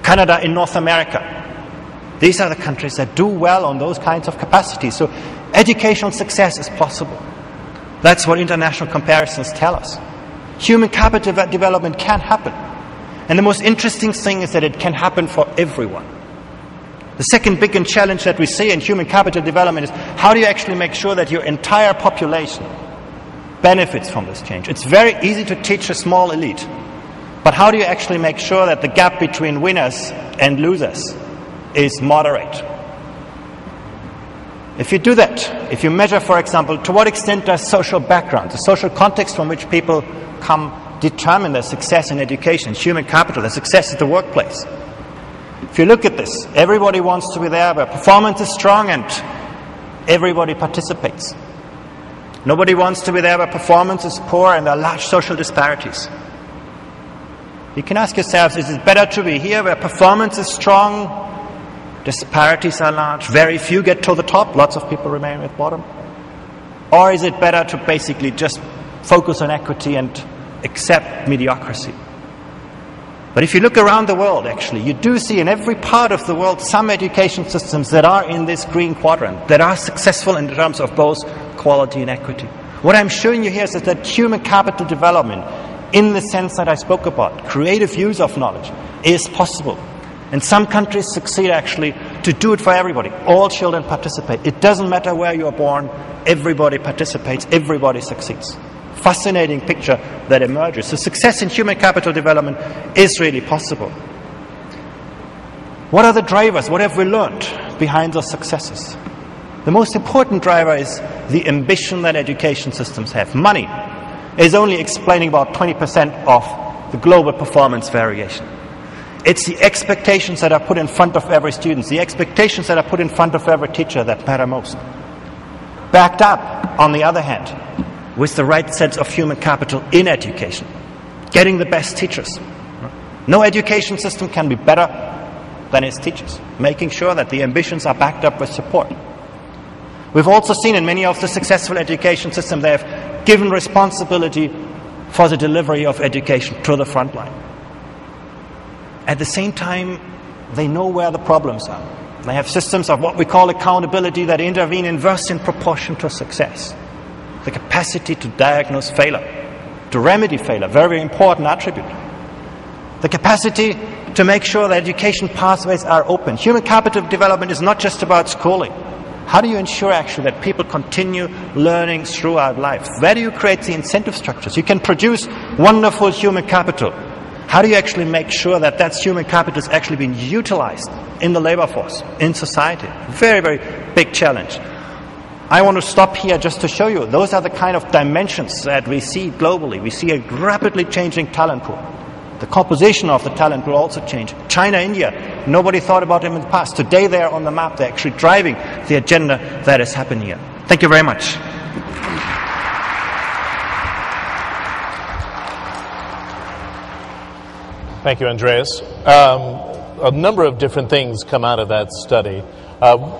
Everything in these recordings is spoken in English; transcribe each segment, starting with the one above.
Canada in North America. These are the countries that do well on those kinds of capacities. So educational success is possible. That's what international comparisons tell us. Human capital development can happen. And the most interesting thing is that it can happen for everyone. The second big challenge that we see in human capital development is how do you actually make sure that your entire population benefits from this change? It's very easy to teach a small elite. But how do you actually make sure that the gap between winners and losers is moderate? If you do that, if you measure, for example, to what extent does social background, the social context from which people come, determine their success in education, human capital, their success at the workplace. If you look at this, everybody wants to be there where performance is strong and everybody participates. Nobody wants to be there where performance is poor and there are large social disparities. You can ask yourselves, is it better to be here where performance is strong, disparities are large, very few get to the top, lots of people remain at the bottom? Or is it better to basically just focus on equity and accept mediocrity? But if you look around the world, actually, you do see in every part of the world some education systems that are in this green quadrant, that are successful in terms of both quality and equity. What I'm showing you here is that human capital development, in the sense that I spoke about, creative use of knowledge, is possible. And some countries succeed actually to do it for everybody. All children participate. It doesn't matter where you're born, everybody participates, everybody succeeds. Fascinating picture that emerges. So success in human capital development is really possible. What are the drivers? What have we learned behind those successes? The most important driver is the ambition that education systems have. Money is only explaining about 20% of the global performance variation. It's the expectations that are put in front of every student, the expectations that are put in front of every teacher that matter most. Backed up, on the other hand, with the right sense of human capital in education, getting the best teachers. No education system can be better than its teachers, making sure that the ambitions are backed up with support. We've also seen in many of the successful education systems they have given responsibility for the delivery of education to the front line. At the same time, they know where the problems are. They have systems of what we call accountability that intervene inverse in proportion to success. The capacity to diagnose failure, to remedy failure, very important attribute. The capacity to make sure that education pathways are open. Human capital development is not just about schooling. How do you ensure actually that people continue learning throughout life? Where do you create the incentive structures? You can produce wonderful human capital. How do you actually make sure that that human capital is actually being utilized in the labor force, in society? Very, very big challenge. I want to stop here just to show you those are the kind of dimensions that we see globally. We see a rapidly changing talent pool. The composition of the talent pool also changing. China, India, nobody thought about them in the past. Today they are on the map. They're actually driving the agenda that is happening here. Thank you very much. Thank you, Andreas. A number of different things come out of that study.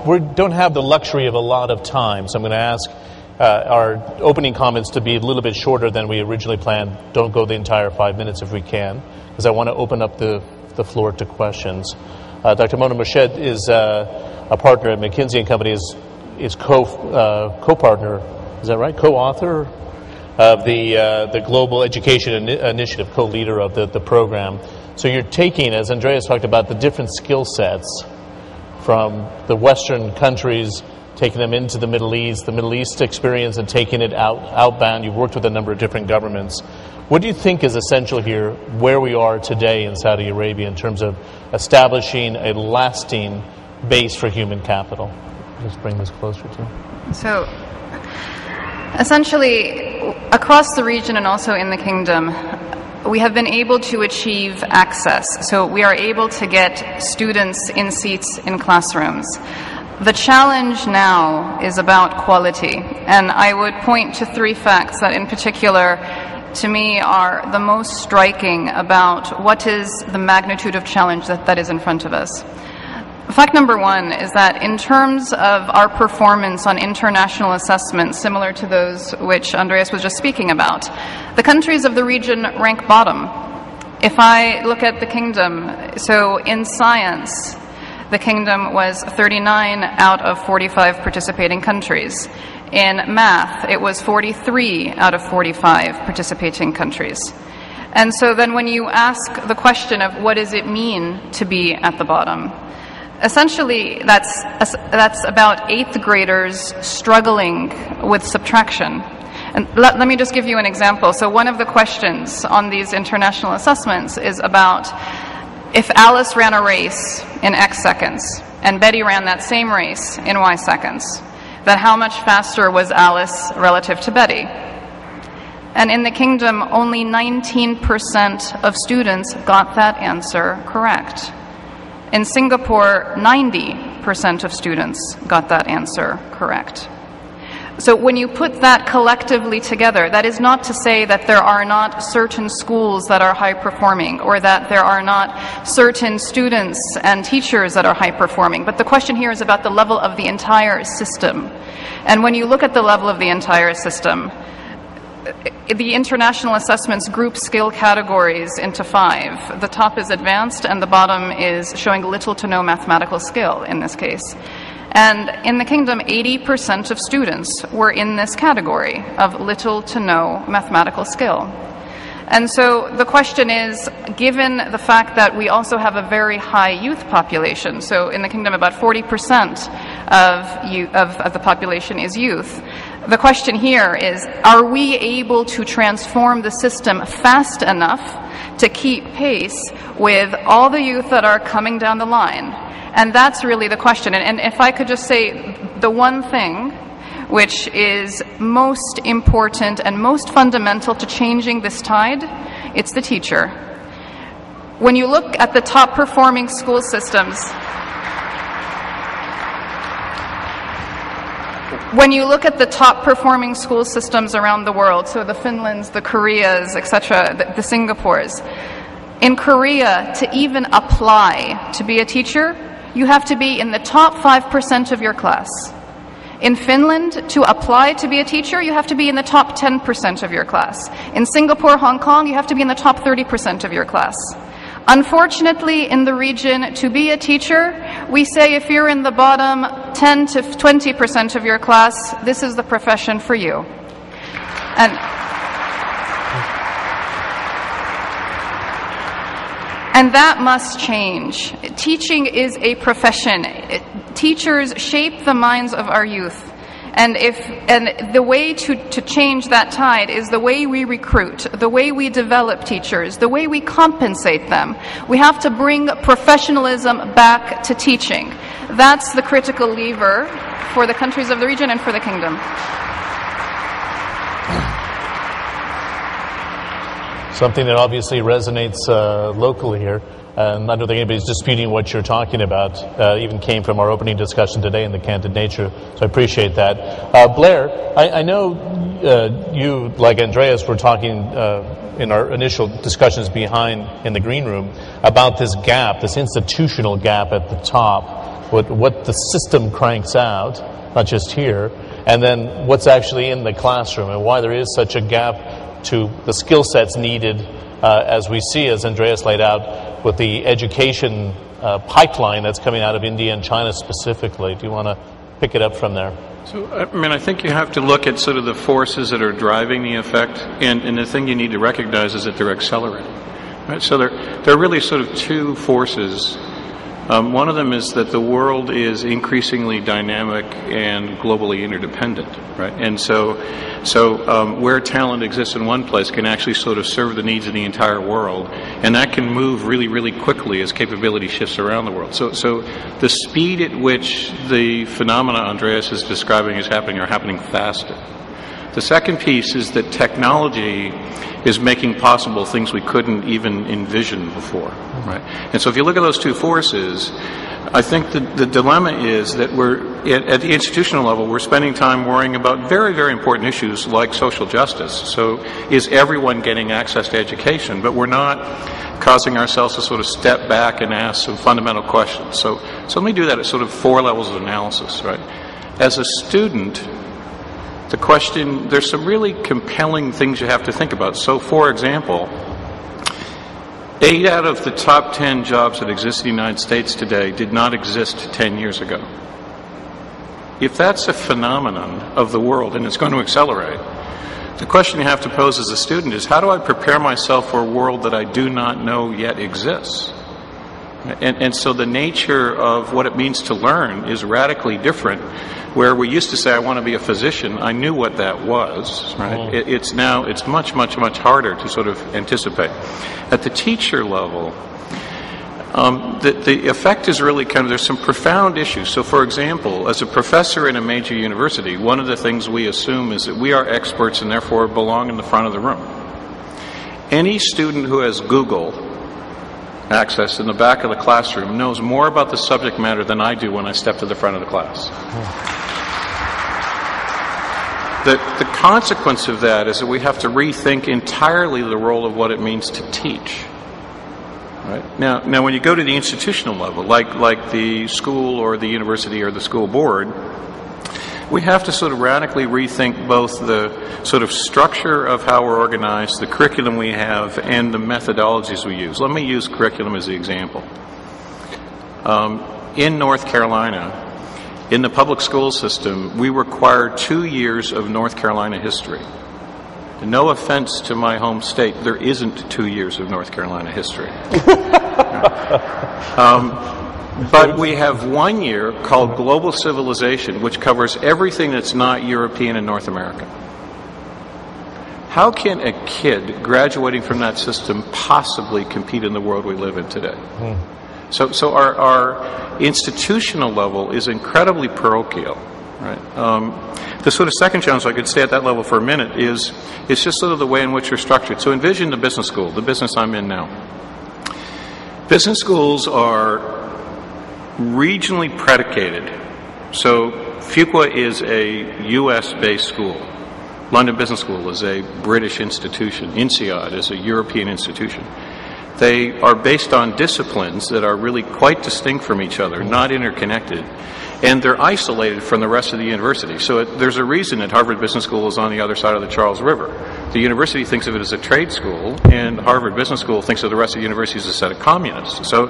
We don't have the luxury of a lot of time, so I'm going to ask our opening comments to be a little bit shorter than we originally planned. Don't go the entire 5 minutes if we can, because I want to open up the floor to questions. Dr. Mona Moshed is a partner at McKinsey & Company, is co-partner, is that right? Co-author of the Global Education Initiative, co-leader of the program. So you're taking, as Andreas talked about, the different skill sets from the Western countries, taking them into the Middle East experience, and taking it outbound. You've worked with a number of different governments. What do you think is essential here, where we are today in Saudi Arabia, in terms of establishing a lasting base for human capital? Just bring this closer to you. So, essentially, across the region and also in the kingdom, we have been able to achieve access. So we are able to get students in seats in classrooms. The challenge now is about quality, and I would point to 3 facts that in particular to me are the most striking about what is the magnitude of challenge that is in front of us. Fact number 1 is that in terms of our performance on international assessments, similar to those which Andreas was just speaking about, the countries of the region rank bottom. If I look at the kingdom, so in science, the kingdom was 39 out of 45 participating countries. In math, it was 43 out of 45 participating countries. And so then when you ask the question of what does it mean to be at the bottom, essentially that's about 8th graders struggling with subtraction. And let me just give you an example. So one of the questions on these international assessments is about if Alice ran a race in X seconds and Betty ran that same race in Y seconds, then how much faster was Alice relative to Betty? And in the kingdom, only 19% of students got that answer correct. In Singapore, 90% of students got that answer correct. So when you put that collectively together, that is not to say that there are not certain schools that are high performing or that there are not certain students and teachers that are high performing, but the question here is about the level of the entire system. And when you look at the level of the entire system, the international assessments group skill categories into 5. The top is advanced and the bottom is showing little to no mathematical skill in this case. And in the kingdom, 80% of students were in this category of little to no mathematical skill. And so the question is, given the fact that we also have a very high youth population, so in the kingdom about 40% of the population is youth, the question here is, are we able to transform the system fast enough to keep pace with all the youth that are coming down the line? And that's really the question. And if I could just say the one thing which is most important and most fundamental to changing this tide, it's the teacher. When you look at the top performing school systems, around the world, so the Finlands, the Koreas, etc., the Singapores, in Korea, to even apply to be a teacher, you have to be in the top 5% of your class. In Finland, to apply to be a teacher, you have to be in the top 10% of your class. In Singapore, Hong Kong, you have to be in the top 30% of your class. Unfortunately, in the region, to be a teacher, we say if you're in the bottom 10 to 20% of your class, this is the profession for you. And that must change. Teaching is a profession. Teachers shape the minds of our youth. And the way to change that tide is the way we recruit, the way we develop teachers, the way we compensate them. We have to bring professionalism back to teaching. That's the critical lever for the countries of the region and for the kingdom. Something that obviously resonates locally here, and I don't think anybody's disputing what you're talking about, even came from our opening discussion today in the candid nature, so I appreciate that. Blair, I know you, like Andreas, were talking in our initial discussions in the green room about this gap, this institutional gap at the top, what the system cranks out, not just here, and then what's actually in the classroom, and why there is such a gap to the skill sets needed, as we see, as Andreas laid out, with the education pipeline that's coming out of India and China specifically. Do you want to pick it up from there? So, I think you have to look at sort of the forces that are driving the effect, and the thing you need to recognize is that they're accelerating. Right? So there are really sort of two forces. One of them is that the world is increasingly dynamic and globally interdependent, right? And so where talent exists in one place can actually sort of serve the needs of the entire world, and that can move really, really quickly as capability shifts around the world. So the speed at which the phenomena Andreas is describing are happening faster. The second piece is that technology is making possible things we couldn't even envision before, right? And so if you look at those two forces, I think the dilemma is that at the institutional level, we're spending time worrying about very, very important issues like social justice. So is everyone getting access to education? But we're not causing ourselves to sort of step back and ask some fundamental questions. So let me do that at sort of 4 levels of analysis, right? As a student, the question, there's some really compelling things you have to think about. So, for example, 8 out of the top 10 jobs that exist in the United States today did not exist 10 years ago. If that's a phenomenon of the world and it's going to accelerate, the question you have to pose as a student is, how do I prepare myself for a world that I do not know yet exists? And so the nature of what it means to learn is radically different. Where we used to say, I want to be a physician, I knew what that was, right? It's much, much, much harder to sort of anticipate. At the teacher level, the effect is really kind of, there's some profound issues. So for example, as a professor in a major university, one of the things we assume is that we are experts and therefore belong in the front of the room. Any student who has Google access in the back of the classroom knows more about the subject matter than I do when I step to the front of the class. The consequence of that is that we have to rethink entirely the role of what it means to teach. Right? Now, when you go to the institutional level, like the school or the university or the school board, we have to sort of radically rethink both the sort of structure of how we're organized, the curriculum we have, and the methodologies we use. Let me use curriculum as the example. In North Carolina, in the public school system, we require 2 years of North Carolina history. No offense to my home state, there isn't 2 years of North Carolina history. But we have 1 year called Global Civilization, which covers everything that's not European and North American. How can a kid graduating from that system possibly compete in the world we live in today? So our institutional level is incredibly parochial. Right? The sort of second challenge, I could stay at that level for a minute, is it's just sort of the way in which we're structured. So envision the business school, the business I'm in now. Business schools are regionally predicated. So Fuqua is a U.S.-based school. London Business School is a British institution. INSEAD is a European institution. They are based on disciplines that are really quite distinct from each other, not interconnected, and they're isolated from the rest of the university. So there's a reason that Harvard Business School is on the other side of the Charles River. The university thinks of it as a trade school, and Harvard Business School thinks of the rest of the university as a set of communists. So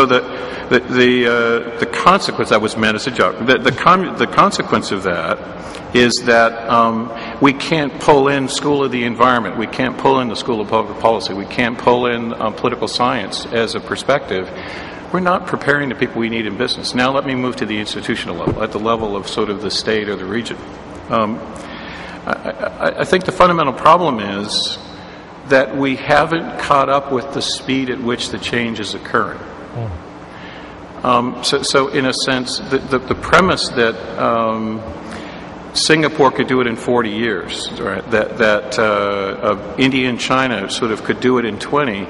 the consequence, that was meant as a joke, the consequence of that is that we can't pull in School of the Environment, we can't pull in the School of Public Policy, we can't pull in political science as a perspective. We're not preparing the people we need in business. Now let me move to the institutional level, at the level of sort of the state or the region. I think the fundamental problem is that we haven't caught up with the speed at which the change is occurring. So in a sense, the premise that Singapore could do it in 40 years, right? that India and China sort of could do it in 20,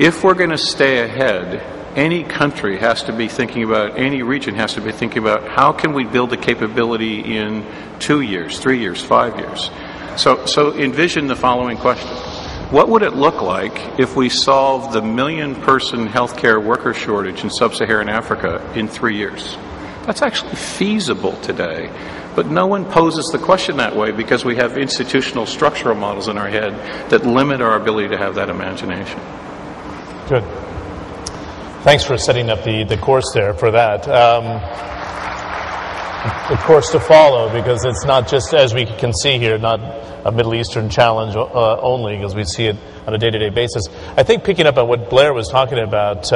if we're going to stay ahead, any country has to be thinking about, any region has to be thinking about, how can we build the capability in 2 years, 3 years, 5 years? So envision the following question. What would it look like if we solved the 1 million-person healthcare worker shortage in sub-Saharan Africa in 3 years? That's actually feasible today, but no one poses the question that way because we have institutional structural models in our head that limit our ability to have that imagination. Good. Thanks for setting up the course there for that. The course to follow, because it's not just, as we can see here, not a Middle Eastern challenge only, because we see it on a day-to-day basis. I think picking up on what Blair was talking about,